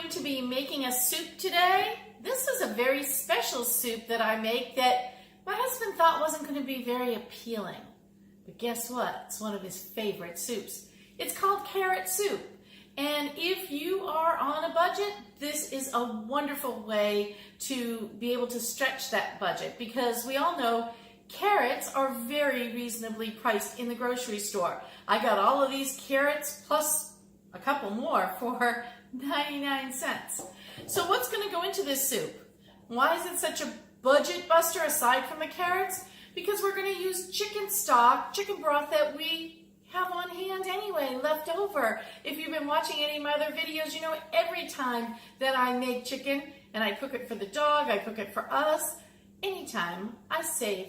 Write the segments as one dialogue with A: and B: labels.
A: going to be making a soup today. This is a very special soup that I make that my husband thought wasn't going to be very appealing. But guess what? It's one of his favorite soups. It's called carrot soup. And if you are on a budget, this is a wonderful way to be able to stretch that budget, because we all know carrots are very reasonably priced in the grocery store. I got all of these carrots plus a couple more for 99 cents. So what's going to go into this soup? Why is it such a budget buster aside from the carrots? Because we're going to use chicken stock, chicken broth that we have on hand anyway, left over. If you've been watching any of my other videos, you know every time that I make chicken and I cook it for the dog, I cook it for us, anytime I save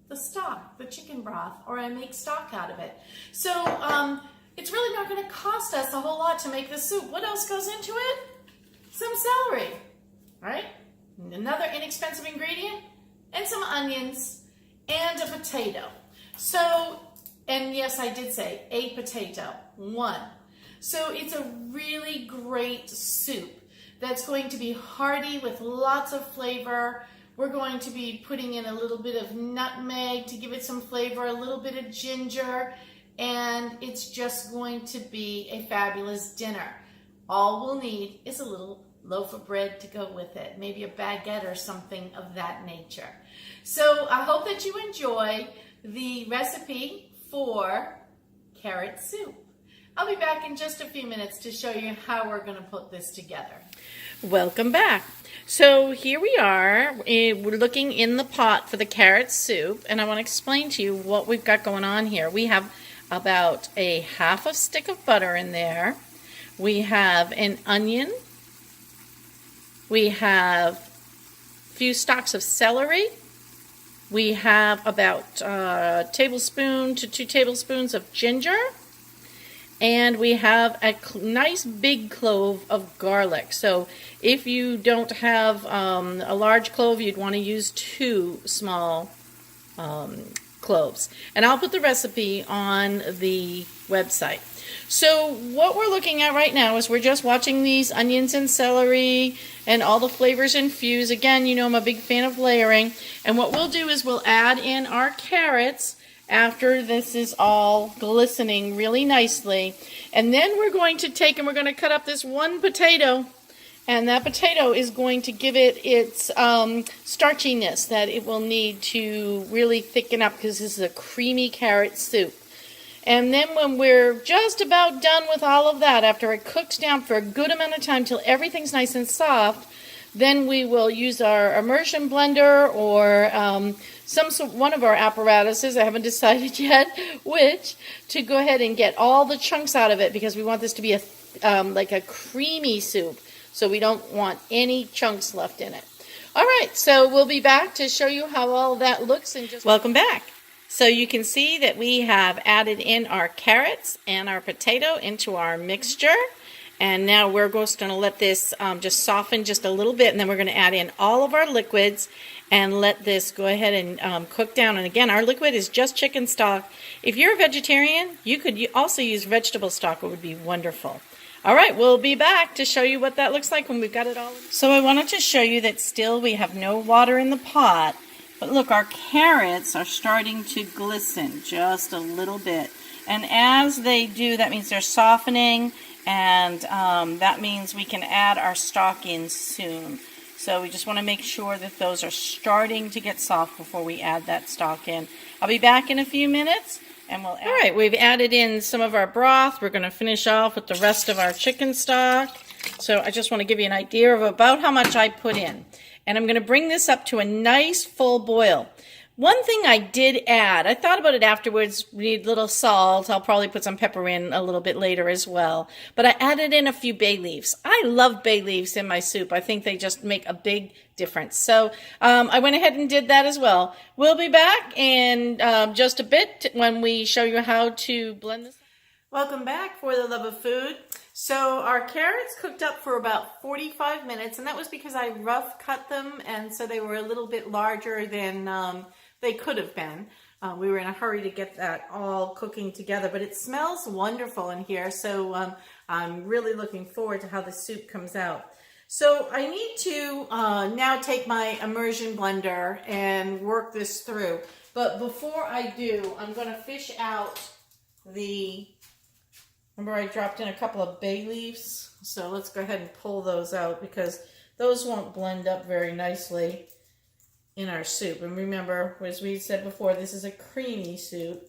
A: the stock, the chicken broth, or I make stock out of it. So it's really not going to cost us a whole lot to make this soup. What else goes into it? Some celery, right? Another inexpensive ingredient, and some onions, and a potato. So, and yes, I did say a potato, one. So it's a really great soup that's going to be hearty with lots of flavor. We're going to be putting in a little bit of nutmeg to give it some flavor, a little bit of ginger, and it's just going to be a fabulous dinner. All we'll need is a little loaf of bread to go with it, maybe a baguette or something of that nature. So I hope that you enjoy the recipe for carrot soup. I'll be back in just a few minutes to show you how we're going to put this together. Welcome back. So here we are, we're looking in the pot for the carrot soup, and I want to explain to you what we've got going on here. We have about a half a stick of butter in there. We have an onion. We have a few stalks of celery. We have about a tablespoon to 2 tablespoons of ginger. And we have a nice big clove of garlic. So if you don't have a large clove, you'd want to use 2 small cloves. And I'll put the recipe on the website. So what we're looking at right now is we're just watching these onions and celery and all the flavors infuse. Again, you know I'm a big fan of layering. And what we'll do is we'll add in our carrots after this is all glistening really nicely. And then we're going to take and we're going to cut up this one potato. And that potato is going to give it its starchiness that it will need to really thicken up, because this is a creamy carrot soup. And then when we're just about done with all of that, after it cooks down for a good amount of time till everything's nice and soft, then we will use our immersion blender or one of our apparatuses, I haven't decided yet which, to go ahead and get all the chunks out of it, because we want this to be like a creamy soup. So we don't want any chunks left in it. All right, so we'll be back to show you how all that looks. Welcome back. So you can see that we have added in our carrots and our potato into our mixture. And now we're just going to let this just soften just a little bit, and then we're going to add in all of our liquids and let this go ahead and cook down. And again, our liquid is just chicken stock. If you're a vegetarian, you could also use vegetable stock. It would be wonderful. All right, we'll be back to show you what that looks like when we've got it all. So I wanted to show you that still we have no water in the pot. But look, our carrots are starting to glisten just a little bit. And as they do, that means they're softening, and that means we can add our stock in soon. So we just want to make sure that those are starting to get soft before we add that stock in. I'll be back in a few minutes, and we'll add. All right, we've added in some of our broth. We're going to finish off with the rest of our chicken stock. So I just want to give you an idea of about how much I put in. And I'm going to bring this up to a nice full boil. One thing I did add, I thought about it afterwards, we need a little salt. I'll probably put some pepper in a little bit later as well. But I added in a few bay leaves. I love bay leaves in my soup. I think they just make a big difference. So I went ahead and did that as well. We'll be back in just a bit when we show you how to blend this. Welcome back, For the Love of Food. So our carrots cooked up for about 45 minutes, and that was because I rough cut them, and so they were a little bit larger than they could have been. We were in a hurry to get that all cooking together, but it smells wonderful in here. So I'm really looking forward to how the soup comes out. So I need to now take my immersion blender and work this through. But before I do, I'm going to fish out remember I dropped in a couple of bay leaves? So let's go ahead and pull those out because those won't blend up very nicely in our soup. And remember, as we said before, this is a creamy soup.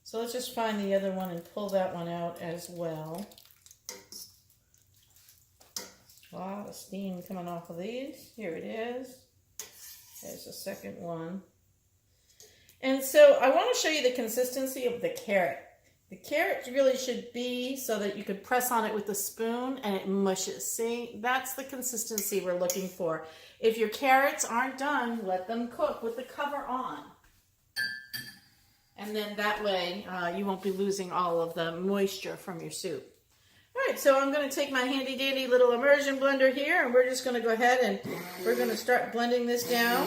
A: So let's just find the other one and pull that one out as well. A lot of steam coming off of these. Here it is. There's the second one. And so I want to show you the consistency of the carrot. The carrot really should be so that you could press on it with a spoon and it mushes. See, that's the consistency we're looking for. If your carrots aren't done, let them cook with the cover on. And then that way you won't be losing all of the moisture from your soup. All right, so I'm going to take my handy dandy little immersion blender here and we're just going to go ahead and we're going to start blending this down.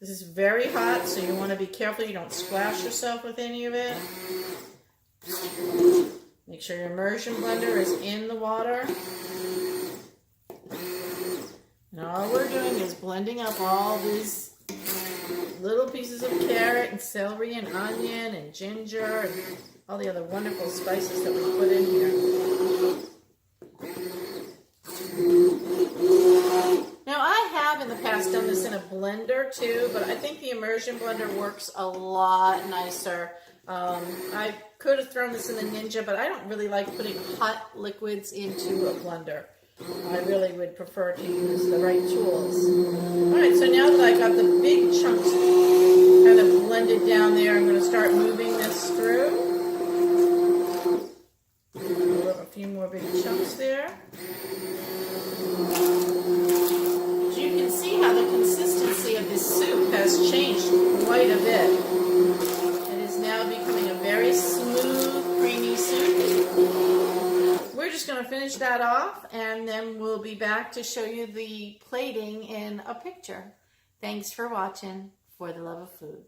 A: This is very hot, so you want to be careful you don't splash yourself with any of it. Make sure your immersion blender is in the water. And all we're doing is blending up all these little pieces of carrot and celery and onion and ginger and all the other wonderful spices that we put in here. Now I have in the past done this in a blender too, but I think the immersion blender works a lot nicer. I could have thrown this in the Ninja, but I don't really like putting hot liquids into a blender. I really would prefer to use the right tools. Alright, so now that I got the big chunks kind of blended down there, I'm going to start moving this through. A few more big chunks there. So you can see how the consistency of this soup has changed quite a bit. It is now becoming a very smooth, creamy soup. We're just going to finish that off and then we'll be back to show you the plating in a picture. Thanks for watching For the Love of Food.